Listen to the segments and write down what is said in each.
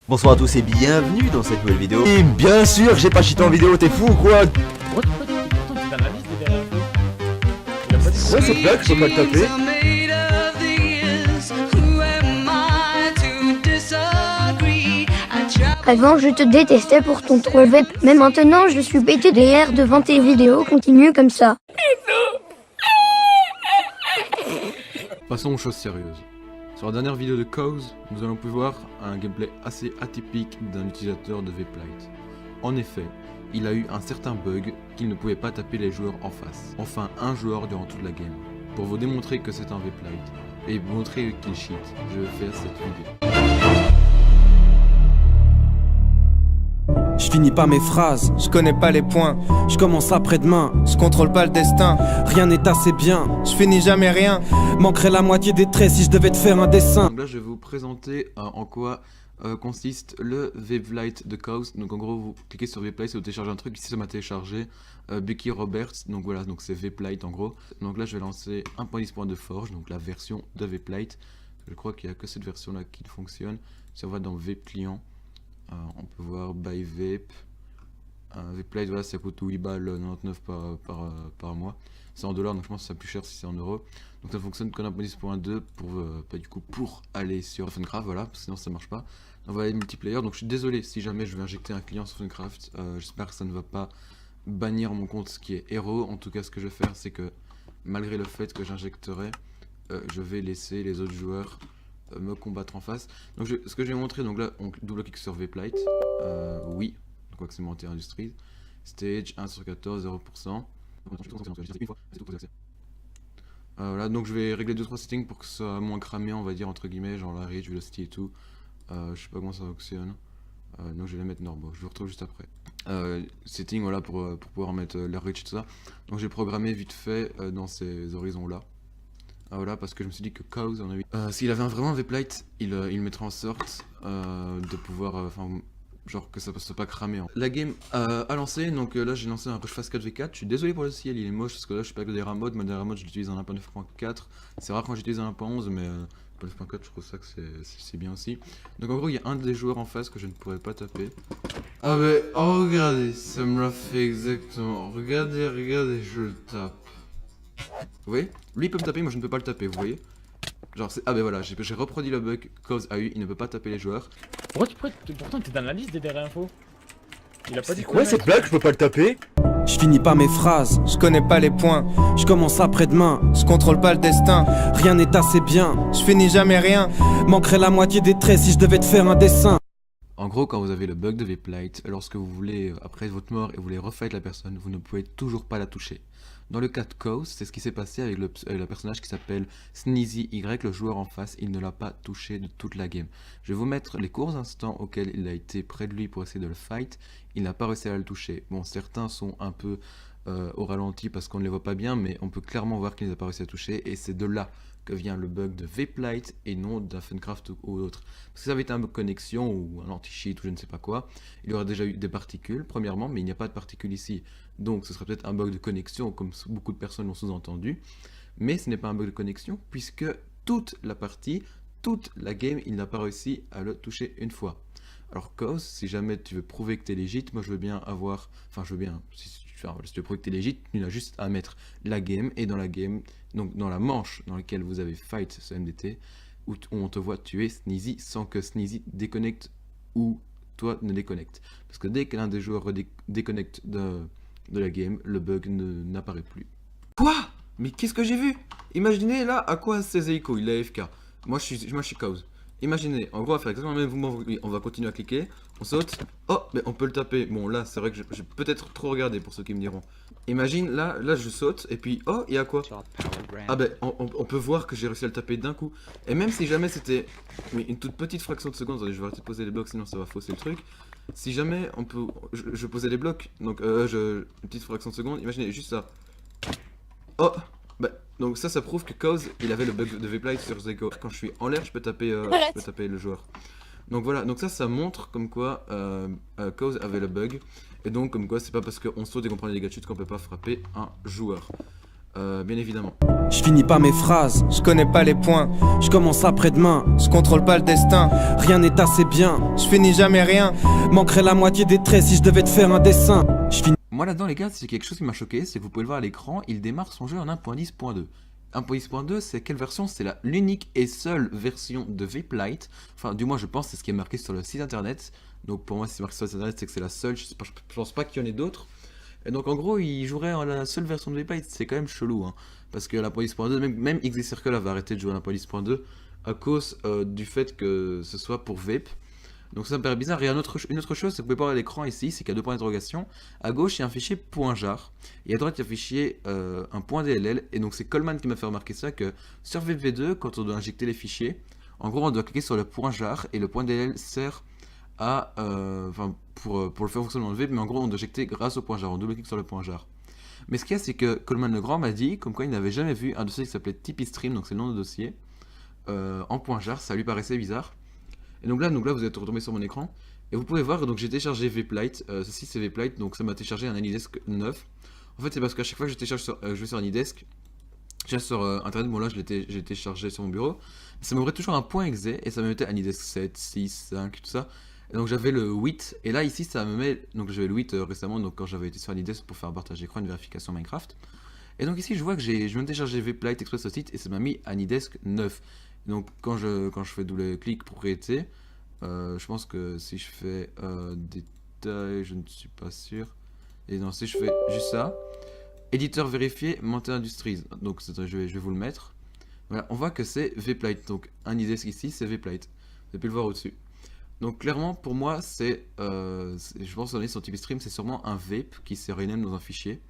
Bonsoir à tous et bienvenue dans cette nouvelle vidéo. Et bien sûr que j'ai pas cheaté en vidéo, t'es fou ou quoi? Pourtant tu dans la liste des dernières fois. Il a pas dit Ouais c'est blague, je peux pas le taper. Avant, je te détestais pour ton troll web, mais maintenant, je suis BTDR devant tes vidéos, continue comme ça. Passons aux choses sérieuses. Sur la dernière vidéo de Cause, nous allons pouvoir un gameplay assez atypique d'un utilisateur de Vplight. En effet, il a eu un certain bug qu'il ne pouvait pas taper les joueurs en face. Enfin, un joueur durant toute la game. Pour vous démontrer que c'est un Vplight et vous montrer qu'il cheat, je vais faire cette vidéo. Je finis pas mes phrases, je connais pas les points, je commence après-demain, je contrôle pas le destin, rien n'est assez bien, je finis jamais rien, manquerait la moitié des traits si je devais te faire un dessin. Donc là je vais vous présenter en quoi consiste le Vplight de Cause. Donc en gros vous cliquez sur Vplight et vous téléchargez un truc, ici ça m'a téléchargé Becky Roberts, donc voilà, donc c'est Vplight en gros. Donc là je vais lancer 1.10.2 Forge, donc la version de Vplight. Je crois qu'il n'y a que cette version là qui fonctionne. Si on va dans Vape client, on peut voir Buy Vape. Vplight, voilà, ça coûte 8 balles 99 par mois. C'est en dollars, donc je pense que c'est plus cher si c'est en euros. Donc ça fonctionne comme 1.10.2 pour, pas du coup, pour aller sur Funcraft, voilà, parce que sinon ça marche pas. On va aller multiplayer, donc je suis désolé si jamais je vais injecter un client sur Funcraft. J'espère que ça ne va pas bannir mon compte qui est Hero. En tout cas, ce que je vais faire, c'est que malgré le fait que j'injecterai, je vais laisser les autres joueurs me combattre en face. Donc ce que je vais montrer, donc là on double-clique sur Vplight, oui, donc augmenter Industries, Stage 1 sur 14, 0%. Voilà, donc je vais régler 2-3 settings pour que ce soit moins cramé, on va dire, entre guillemets, genre la reach, velocity et tout. Je sais pas comment ça fonctionne, donc je vais les mettre normal, je vous retrouve juste après. Setting, voilà, pour pouvoir mettre la reach et tout ça. Donc j'ai programmé vite fait dans ces horizons là. Voilà, parce que je me suis dit que Cause en a eu. S'il avait vraiment un Vplight, il mettrait en sorte de pouvoir. Genre que ça ne soit pas cramé. La game a lancé, donc là j'ai lancé un Rush Fast 4v4. Je suis désolé pour le ciel, il est moche parce que là je suis pas avec le DRM mode. Mon DRM mode je l'utilise en 1.9.4. C'est rare quand j'utilise en 1.11, mais 1.9.4 je trouve ça que c'est bien aussi. Donc en gros, il y a un des joueurs en face que je ne pourrais pas taper. Ah, mais oh, regardez, ça me l'a fait exactement. Regardez, je le tape. Vous voyez? Lui il peut me taper, moi je ne peux pas le taper, vous voyez? Genre c'est... Ah ben voilà, j'ai reproduit le bug Cause a eu, il ne peut pas taper les joueurs. Pourtant t'es dans la liste des dernières infos. Il a pas dit quoi. Ouais c'est blague, je peux pas le taper. Je finis pas mes phrases, je connais pas les points, je commence après-demain, je contrôle pas le destin, rien n'est assez bien, je finis jamais rien, manquerait la moitié des traits si je devais te faire un dessin. En gros, quand vous avez le bug de Vplight, lorsque vous voulez, après votre mort et vous voulez refight la personne, vous ne pouvez toujours pas la toucher. Dans le cas de Cause, c'est ce qui s'est passé avec le personnage qui s'appelle Sneezy Y, le joueur en face, il ne l'a pas touché de toute la game. Je vais vous mettre les courts instants auxquels il a été près de lui pour essayer de le fight, il n'a pas réussi à le toucher. Bon, certains sont un peu au ralenti parce qu'on ne les voit pas bien, mais on peut clairement voir qu'il n'a pas réussi à toucher, et c'est de là que vient le bug de Vplight et non d'un Funcraft ou autre. Parce que ça avait été un bug connexion ou un anti-cheat ou je ne sais pas quoi, il y aurait déjà eu des particules premièrement, mais il n'y a pas de particules ici. Donc ce serait peut-être un bug de connexion comme beaucoup de personnes l'ont sous-entendu. Mais ce n'est pas un bug de connexion puisque toute la partie, toute la game, il n'a pas réussi à le toucher une fois. Alors Cause, si jamais tu veux prouver que tu es légit, moi je veux bien avoir... Enfin je veux bien... Si tu veux prouver que tu es légit, tu n'as juste à mettre la game, et dans la game, donc dans la manche dans laquelle vous avez fight ce MDT, où on te voit tuer Sneezy sans que Sneezy déconnecte ou toi ne déconnecte. Parce que dès que l'un des joueurs déconnecte de la game, le bug n'apparaît plus. Quoi? Mais qu'est-ce que j'ai vu? Imaginez là à quoi c'est Eiko, il est AFK. Moi je suis Cause. Imaginez, en gros on va faire exactement le même mouvement, on va continuer à cliquer, on saute, oh, mais on peut le taper. Bon là c'est vrai que j'ai peut-être trop regardé pour ceux qui me diront. Imagine, là je saute, et puis, oh, il y a quoi? Ah ben, on peut voir que j'ai réussi à le taper d'un coup. Et même si jamais c'était une toute petite fraction de seconde, attendez, je vais arrêter de poser les blocs, sinon ça va fausser le truc. Si jamais on peut, je posais les blocs, donc une petite fraction de seconde, imaginez juste ça. Oh, bah, donc ça prouve que Cause, il avait le bug de Vplight sur Zeko. Quand je suis en l'air, je peux taper le joueur. Donc voilà, donc ça montre comme quoi Cause avait le bug. Et donc comme quoi c'est pas parce qu'on saute et qu'on prend des dégâts de chute qu'on peut pas frapper un joueur. bien évidemment. Je finis pas mes phrases, je connais pas les points. Je commence après-demain, je contrôle pas le destin. Rien n'est assez bien, je finis jamais rien. Manquerait la moitié des traits si je devais te faire un dessin. Je finis. Moi là-dedans les gars, c'est quelque chose qui m'a choqué, c'est que vous pouvez le voir à l'écran, il démarre son jeu en 1.10.2. 1.10.2 c'est quelle version? C'est l'unique et seule version de Vape Lite. Enfin du moins je pense c'est ce qui est marqué sur le site internet. Donc pour moi si c'est marqué sur le site internet c'est que c'est la seule, je pense pas qu'il y en ait d'autres. Et donc en gros il jouerait en la seule version de Vape Lite, c'est quand même chelou hein. Parce que la 1.10.2, même XD Circle avait arrêté de jouer à la 1.10.2 à cause du fait que ce soit pour Vape. Donc ça me paraît bizarre. Et une autre chose, c'est que vous pouvez voir à l'écran ici, c'est qu'il y a deux points d'interrogation. À gauche, il y a un fichier .jar. Et à droite, il y a un fichier un .dll. Et donc c'est Coleman qui m'a fait remarquer ça, que sur VV2, quand on doit injecter les fichiers, en gros, on doit cliquer sur le .jar. Et le .dll sert à... pour le faire fonctionner dans le Vape. Mais en gros, on doit injecter grâce au .jar. On double-clique sur le .jar. Mais ce qu'il y a, c'est que Coleman le Grand m'a dit, comme quoi il n'avait jamais vu un dossier qui s'appelait Tipeee Stream, donc c'est le nom de dossier, en .jar. Ça lui paraissait bizarre. Et donc là, vous êtes retombé sur mon écran et vous pouvez voir, donc j'ai téléchargé Vape Lite, ceci c'est Vape Lite, donc ça m'a téléchargé un AnyDesk 9. En fait c'est parce qu'à chaque fois que je télécharge je vais sur AnyDesk, j'ai sur internet, bon là j'ai téléchargé sur mon bureau, ça m'ouvrait toujours un .exe et ça me mettait AnyDesk 7, 6, 5, tout ça. Et donc j'avais le 8 et là ici ça me met, donc j'avais le 8 récemment, donc quand j'avais été sur AnyDesk pour faire un partage d'écran, une vérification Minecraft. Et donc ici je vois que je viens de télécharger Vape Lite Express au site et ça m'a mis AnyDesk 9. Donc quand je fais double clic propriété, je pense que si je fais détail, je ne suis pas sûr. Et non, si je fais juste ça, éditeur vérifié, Mountain Industries. Donc je vais vous le mettre. Voilà, on voit que c'est Vape Lite. Donc AnyDesk ici, c'est Vape Lite. Vous avez pu le voir au-dessus. Donc clairement, pour moi, je pense qu'on est sur Tipeee Stream, c'est sûrement un vape qui s'est rename dans un fichier.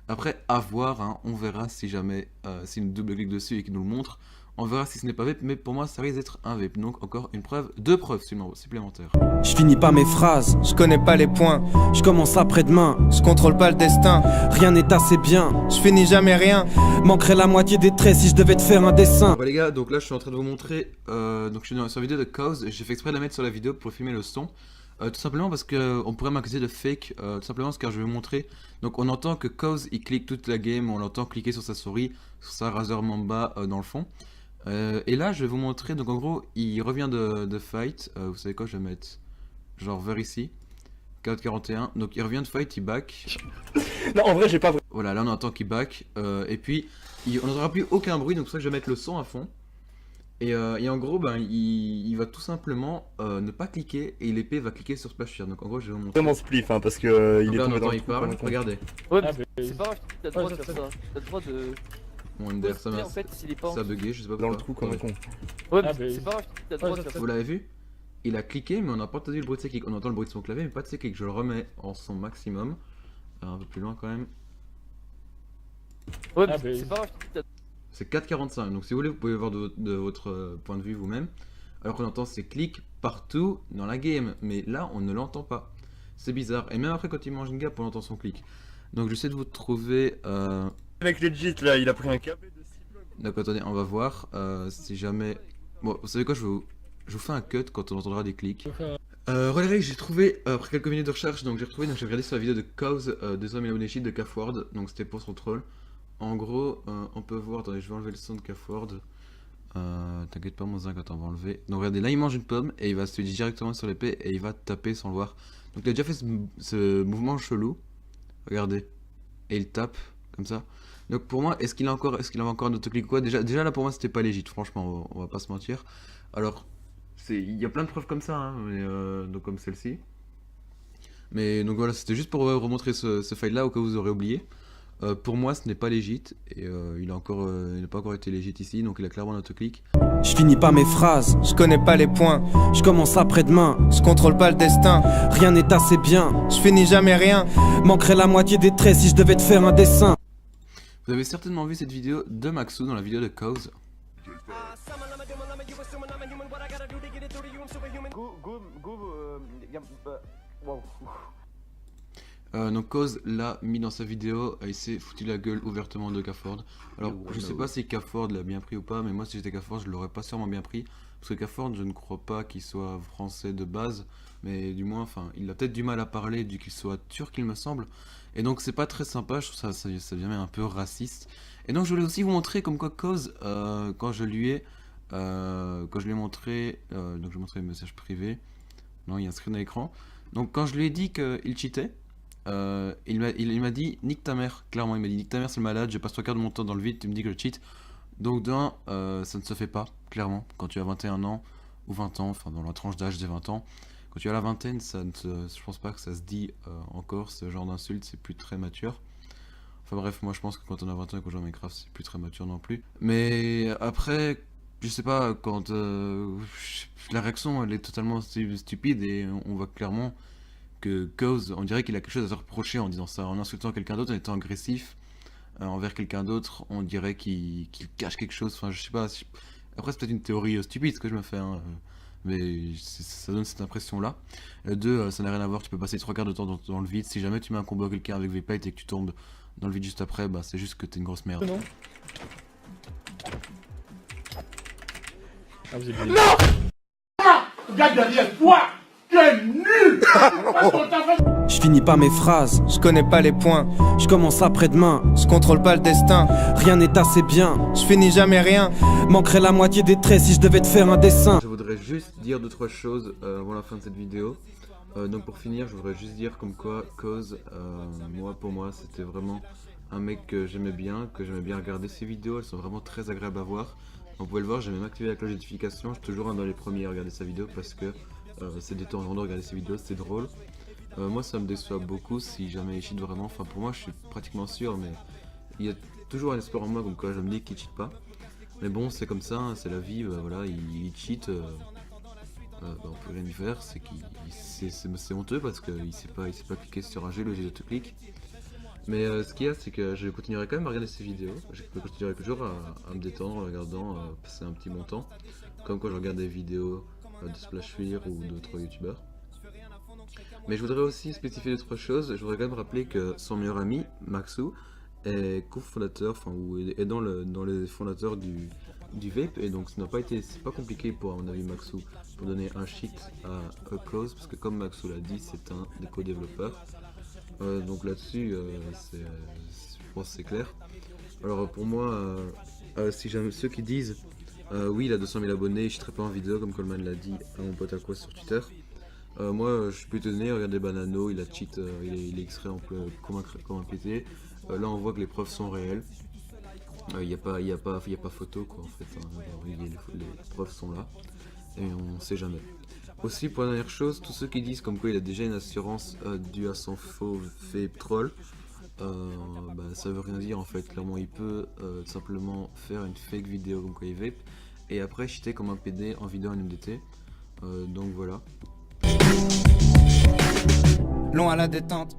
Après, à voir, hein, on verra si jamais, s'il nous double-clique dessus et qu'il nous le montre. On verra si ce n'est pas vape, mais pour moi ça risque d'être un vape. Donc encore deux preuves supplémentaires. Je finis pas mes phrases, je connais pas les points. Je commence après-demain, je contrôle pas le destin. Rien n'est assez bien, je finis jamais rien. Manquerait la moitié des traits si je devais te faire un dessin. Bah les gars, donc là je suis en train de vous montrer, donc je suis sur la vidéo de Cause, j'ai fait exprès de la mettre sur la vidéo pour filmer le son. Tout simplement parce qu'on pourrait m'accuser de fake, tout simplement parce que je vais vous montrer. Donc on entend que Cause il clique toute la game, on l'entend cliquer sur sa souris, sur sa Razer Mamba dans le fond. Et là je vais vous montrer, donc en gros il revient de fight, vous savez quoi, je vais mettre genre vers ici, 441, donc il revient de fight, il back. Non, en vrai, j'ai pas. Voilà, là on entend qu'il back, et puis on n'entendra plus aucun bruit, donc c'est pour ça que je vais mettre le son à fond. Et en gros, ben, il va tout simplement ne pas cliquer, et l'épée va cliquer sur Splash Fear. Donc en gros je vais vous montrer. Vraiment spliff, hein, parce que il est Là on tombé dans entend le il trou, parle, comme un con. regardez. Ouais, Ah, mais mais- c'est pas grave, t'as le droit Ouais, de ça, faire ça. T'as le droit de. Bon Ender, ça poster, m'a en fait, s'il est pas en- ça a bugué, je sais pas Dans pourquoi. le trou comme un con. Ouais, Ah, mais mais- c'est pas grave, t'as le droit de faire ça. Vous l'avez vu? Il a cliqué, mais on n'a pas entendu le bruit de ses clics. On entend le bruit de son clavier, mais pas de ses clics. Je le remets en son maximum. Un peu plus loin quand même. Ouais, Ah, mais mais- c'est pas grave, t'as C'est 4,45. Donc si vous voulez, vous pouvez voir de votre point de vue vous-même. Alors qu'on entend ses clics partout dans la game. Mais là, on ne l'entend pas. C'est bizarre. Et même après, quand il mange une gap, on entend son clic. Donc j'essaie de vous trouver... Mec legit là, il a pris un câble de 6 blocs. Donc attendez, on va voir si jamais... Bon, vous savez quoi, je vous fais un cut quand on entendra des clics. Regardez, j'ai trouvé, après quelques minutes de recherche, donc j'ai regardé sur la vidéo de Cause, 200 000 abonnés de Cafward, donc c'était pour son troll. En gros, on peut voir, attendez, je vais enlever le son de Cafward. T'inquiète pas, mon zinc, attends, on va enlever. Donc regardez, là il mange une pomme et il va se dire directement sur l'épée et il va taper sans le voir. Donc il a déjà fait ce mouvement chelou. Regardez. Et il tape, comme ça. Donc pour moi, est-ce qu'il a encore un autoclic ou quoi, déjà là pour moi c'était pas légit, franchement, on va pas se mentir. Alors, il y a plein de preuves comme ça, hein, mais, donc comme celle-ci. Mais donc voilà, c'était juste pour remontrer ce fail là au cas où vous aurez oublié. Pour moi ce n'est pas légit, et il n'a pas encore été légit ici, donc il a clairement un autoclic. Je finis pas mes phrases, je connais pas les points. Je commence après-demain, je contrôle pas le destin. Rien n'est assez bien, je finis jamais rien. Manquerait la moitié des traits si je devais te faire un dessin. Vous avez certainement vu cette vidéo de Maxou dans la vidéo de Cause. Donc Cause l'a mis dans sa vidéo, il s'est foutu la gueule ouvertement de Caford. Alors je sais pas si Caford l'a bien pris ou pas, mais moi si j'étais Caford je l'aurais pas sûrement bien pris. Parce que Caford je ne crois pas qu'il soit français de base, mais du moins enfin il a peut-être du mal à parler du qu'il soit turc il me semble. Et donc c'est pas très sympa, je trouve ça devient même un peu raciste. Et donc je voulais aussi vous montrer comme quoi Cause, quand je lui ai montré, donc je vais montrer le message privé, non il y a un screen à l'écran. Donc quand je lui ai dit qu'il cheatait, il m'a dit nique ta mère, clairement il m'a dit nique ta mère c'est le malade, je passe 3 quarts de mon temps dans le vide, tu me dis que je cheat. Donc ça ne se fait pas, clairement, quand tu as 21 ans ou 20 ans, enfin dans la tranche d'âge des 20 ans. Quand tu as la vingtaine, je pense pas que ça se dit encore, ce genre d'insulte, c'est plus très mature. Enfin bref, moi je pense que quand on a 20 ans et qu'on joue à Minecraft, c'est plus très mature non plus. Mais après, je sais pas, quand la réaction elle est totalement stupide et on voit clairement que Cause, on dirait qu'il a quelque chose à se reprocher en disant ça, en insultant quelqu'un d'autre, en étant agressif envers quelqu'un d'autre, on dirait qu'il cache quelque chose, enfin je sais pas, après c'est peut-être une théorie stupide ce que je me fais, hein, mais ça donne cette impression là. Deux, ça n'a rien à voir, tu peux passer 3 quarts de temps dans le vide, si jamais tu mets un combo à quelqu'un avec V-Plate et que tu tombes dans le vide juste après, bah c'est juste que t'es une grosse merde. Non. Ah, vous êtes Regarde derrière toi, tu es nul. Je finis pas mes phrases, je connais pas les points. Je commence après-demain, je contrôle pas le destin. Rien n'est assez bien, je finis jamais rien. Manquerait la moitié des traits si je devais te faire un dessin. Je voudrais juste dire 2-3 choses avant la fin de cette vidéo. Donc pour finir, je voudrais juste dire comme quoi Cause, pour moi, c'était vraiment un mec que j'aimais bien regarder ses vidéos, elles sont vraiment très agréables à voir. Vous pouvez le voir, j'ai même activé la cloche de notification, je suis toujours un dans les premiers à regarder sa vidéo parce que c'est détendant de regarder ses vidéos, c'est drôle. Moi ça me déçoit beaucoup si jamais il cheat vraiment, enfin pour moi je suis pratiquement sûr, mais il y a toujours un espoir en moi comme quoi je me dis qu'il cheat pas. Mais bon c'est comme ça, hein, c'est la vie, voilà, il cheat, on peut rien y faire, c'est honteux parce qu'il sait pas cliquer sur un jeu, le jeu d'autoclic. Mais ce qu'il y a, c'est que je continuerai quand même à regarder ces vidéos, je continuerai toujours à me détendre en regardant, passer un petit bon temps, comme quand je regarde des vidéos de Splashfear ou d'autres youtubeurs. Mais je voudrais aussi spécifier 2-3 choses, je voudrais quand même rappeler que son meilleur ami, Maxou, est cofondateur, enfin, ou est dans les fondateurs du vape, et donc c'est pas compliqué pour, à mon avis, Maxou, pour donner un cheat à Cause, parce que comme Maxou l'a dit, c'est un des co-développeurs. Donc là-dessus, je pense que c'est clair. Alors pour moi, si jamais ceux qui disent oui il a 200 000 abonnés, je ne pas en vidéo comme Coleman l'a dit à mon pote Aqua sur Twitter. Moi je suis plutôt étonné, regardez Banano, il a cheat, il est extrait comme un pété. Là on voit que les preuves sont réelles. Il n'y a pas photo quoi en fait, hein. Les preuves sont là et on sait jamais. Aussi pour la dernière chose, tous ceux qui disent comme quoi il a déjà une assurance due à son faux vape troll, ça veut rien dire en fait. Clairement il peut simplement faire une fake vidéo comme quoi il vape et après cheater comme un PD en vidéo en MDT. Donc voilà. Long à la détente,